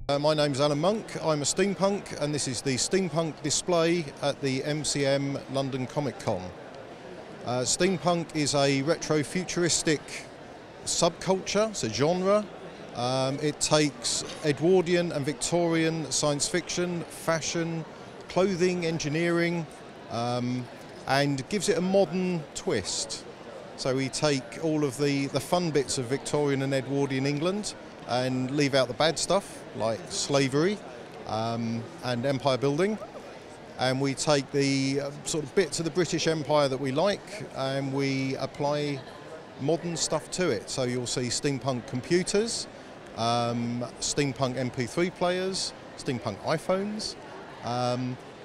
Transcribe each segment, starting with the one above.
My name's Alan Monk, I'm a steampunk, and this is the steampunk display at the MCM London Comic Con. Steampunk is a retro-futuristic subculture, it's a genre. It takes Edwardian and Victorian science fiction, fashion, clothing, engineering, and gives it a modern twist. So we take all of the fun bits of Victorian and Edwardian England and leave out the bad stuff like slavery and empire building, and we take the sort of bits of the British Empire that we like and we apply modern stuff to it. So you'll see steampunk computers, steampunk MP3 players, steampunk iPhones.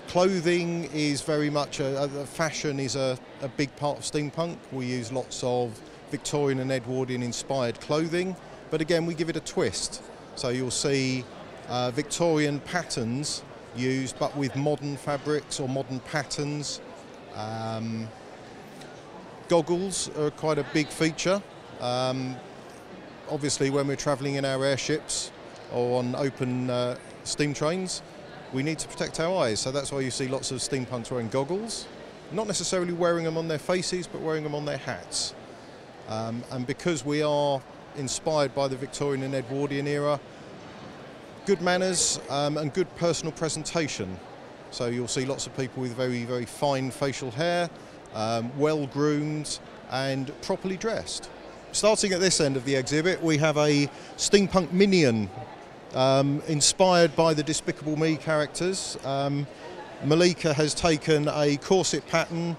Clothing is very much fashion is a big part of steampunk. We use lots of Victorian and Edwardian inspired clothing, but again we give it a twist. So you'll see Victorian patterns used but with modern fabrics or modern patterns. Goggles are quite a big feature. Obviously when we're travelling in our airships or on open steam trains, we need to protect our eyes, so that's why you see lots of steampunks wearing goggles. Not necessarily wearing them on their faces, but wearing them on their hats. And because we are inspired by the Victorian and Edwardian era, good manners and good personal presentation. So you'll see lots of people with very, very fine facial hair, well groomed and properly dressed. Starting at this end of the exhibit, we have a steampunk minion inspired by the Despicable Me characters. Malika has taken a corset pattern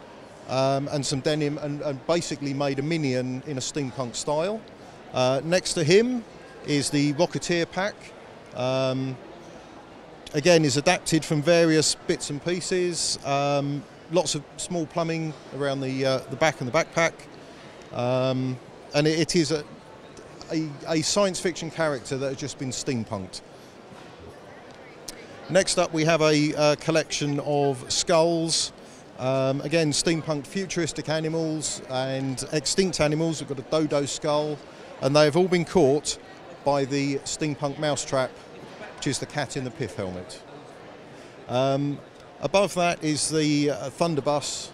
and some denim and basically made a minion in a steampunk style. Next to him is the Rocketeer pack. Again, is adapted from various bits and pieces. Lots of small plumbing around the back and the backpack. And it is a science fiction character that has just been steampunked. Next up we have a collection of skulls, again steampunked futuristic animals and extinct animals. We've got a dodo skull, and they have all been caught by the steampunk mousetrap, which is the cat in the pith helmet. Above that is the Thunderbus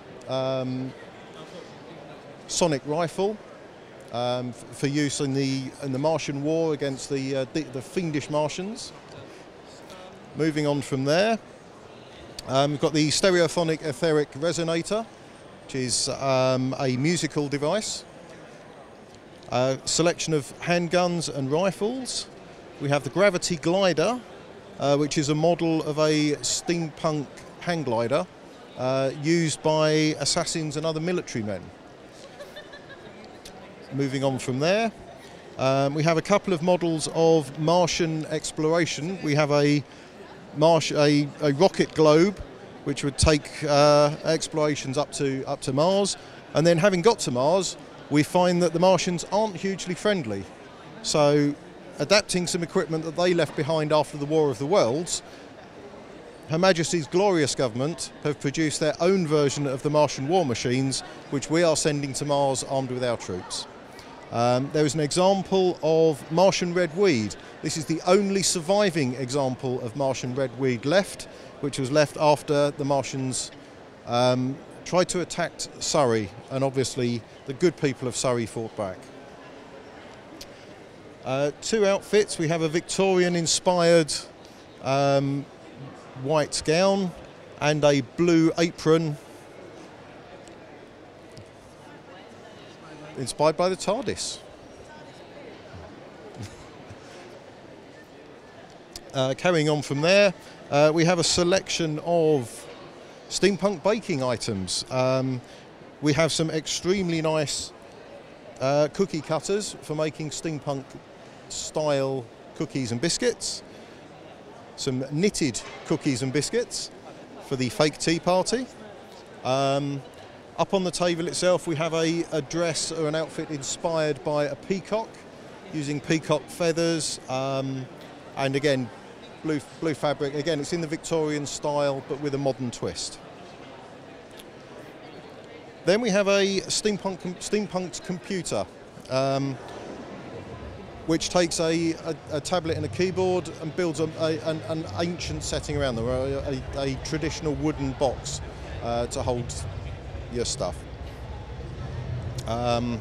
sonic rifle. For use in the Martian war against the fiendish Martians. Moving on from there, we've got the stereophonic etheric resonator, which is a musical device. Selection of handguns and rifles. We have the gravity glider, which is a model of a steampunk hang glider used by assassins and other military men. Moving on from there, we have a couple of models of Martian exploration. We have a rocket globe, which would take explorations up to Mars, and then having got to Mars, we find that the Martians aren't hugely friendly. So, adapting some equipment that they left behind after the War of the Worlds, Her Majesty's glorious government have produced their own version of the Martian war machines, which we are sending to Mars armed with our troops. There is an example of Martian red weed. This is the only surviving example of Martian red weed left, which was left after the Martians tried to attack Surrey, and obviously the good people of Surrey fought back. Two outfits. We have a Victorian-inspired white gown and a blue apron inspired by the TARDIS. Carrying on from there, we have a selection of steampunk baking items. We have some extremely nice cookie cutters for making steampunk style cookies and biscuits. Some knitted cookies and biscuits for the fake tea party. Up on the table itself we have a dress or an outfit inspired by a peacock, using peacock feathers, and again blue fabric. Again, it's in the Victorian style but with a modern twist. Then we have a steampunked computer. which takes a tablet and a keyboard and builds an ancient setting around them, a traditional wooden box to hold your stuff. For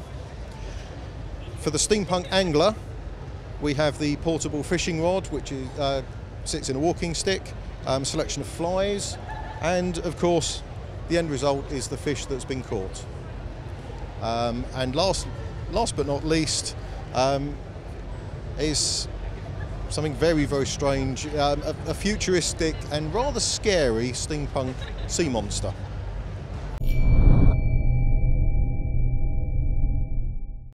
the steampunk angler, we have the portable fishing rod, which is, sits in a walking stick, selection of flies, and of course the end result is the fish that's been caught. And last but not least, is something very, very strange, a futuristic and rather scary steampunk sea monster.